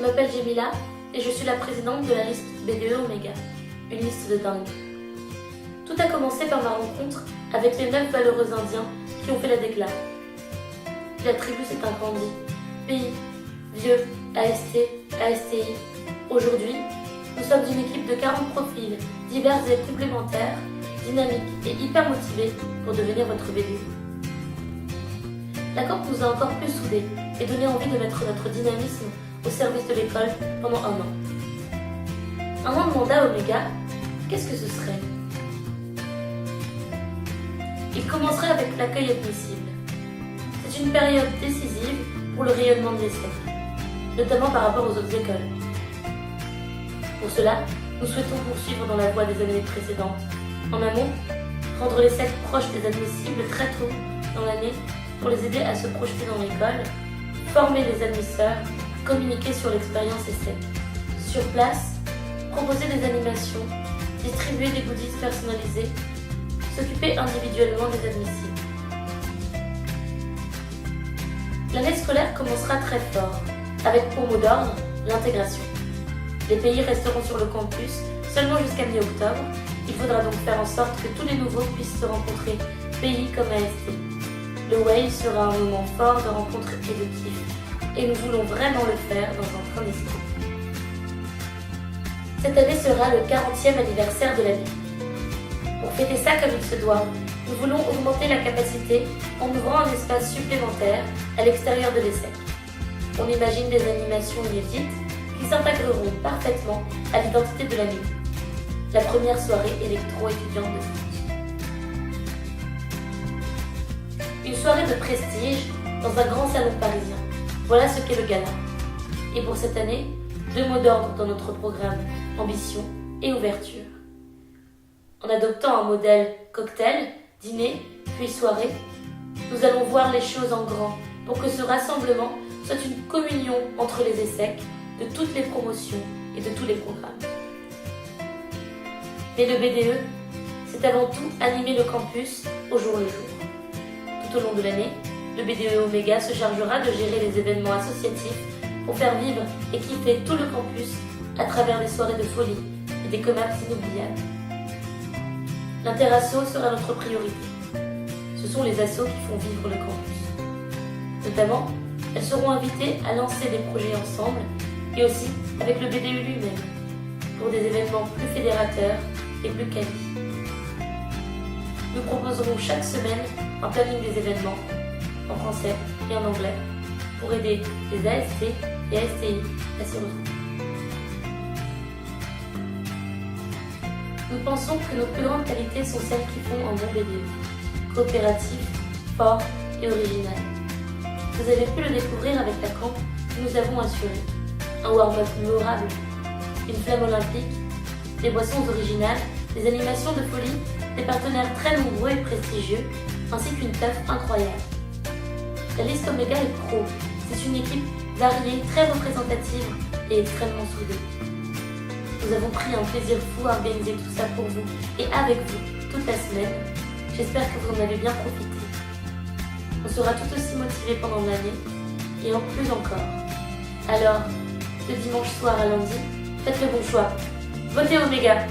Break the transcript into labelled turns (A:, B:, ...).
A: Je m'appelle Jemila et je suis la présidente de la liste BDE Omega, une liste de dingue. Tout a commencé par ma rencontre avec les 9 valeureux indiens qui ont fait la décla. La tribu s'est agrandie. Pays, vieux, AST, ASTI. Aujourd'hui, nous sommes une équipe de 40 profils, divers et complémentaires, dynamiques et hyper motivés pour devenir votre BDE. La COP nous a encore plus soudés et donné envie de mettre notre dynamisme au service de l'école pendant 1 an. 1 an de mandat Omega, qu'est-ce que ce serait? Il commencerait avec l'accueil admissible. C'est une période décisive pour le rayonnement de l'ESSEC, notamment par rapport aux autres écoles. Pour cela, nous souhaitons poursuivre dans la voie des années précédentes. En amont, rendre l'ESSEC proche des admissibles très tôt dans l'année pour les aider à se projeter dans l'école, former les admisseurs, communiquer sur l'expérience ESSEC. Sur place, proposer des animations, distribuer des goodies personnalisés, s'occuper individuellement des admissibles. L'année scolaire commencera très fort, avec pour mot d'ordre l'intégration. Les pays resteront sur le campus seulement jusqu'à mi-octobre. Il faudra donc faire en sorte que tous les nouveaux puissent se rencontrer, pays comme AST. Le Wave sera un moment fort de rencontre et de kiff, et nous voulons vraiment le faire dans un train d'esprit. Cette année sera le 40e anniversaire de la ville. Pour fêter ça comme il se doit, nous voulons augmenter la capacité en ouvrant un espace supplémentaire à l'extérieur de l'ESSEC. On imagine des animations inédites qui s'intégreront parfaitement à l'identité de la ville. La première soirée électro-étudiante de foot. Une soirée de prestige dans un grand salon parisien. Voilà ce qu'est le gala. Et pour cette année, 2 mots d'ordre dans notre programme, ambition et ouverture. En adoptant un modèle cocktail, dîner, puis soirée, nous allons voir les choses en grand pour que ce rassemblement soit une communion entre les ESSEC, de toutes les promotions et de tous les programmes. Mais le BDE, c'est avant tout animer le campus au jour le jour. Tout au long de l'année, le BDE Omega se chargera de gérer les événements associatifs pour faire vivre et kiffer tout le campus à travers des soirées de folie et des comaps inoubliables. L'interasso sera notre priorité. Ce sont les assos qui font vivre le campus. Notamment, elles seront invitées à lancer des projets ensemble et aussi avec le BDE lui-même pour des événements plus fédérateurs et plus quali. Nous proposerons chaque semaine un planning des événements en français et en anglais pour aider les AST et ASTI à se retrouver. Nous pensons que nos plus grandes qualités sont celles qui font un bon BDE, coopératif, fort et original. Vous avez pu le découvrir avec la camp que nous avons assuré. Un warm-up mémorable, une flamme olympique, des boissons originales, des animations de folie, des partenaires très nombreux et prestigieux, ainsi qu'une teuf incroyable. La liste Omega est pro, c'est une équipe variée, très représentative et extrêmement soudée. Nous avons pris un plaisir fou à organiser tout ça pour vous et avec vous toute la semaine. J'espère que vous en avez bien profité. On sera tout aussi motivés pendant l'année et en plus encore. Alors, de dimanche soir à lundi, faites le bon choix. Votez Omega!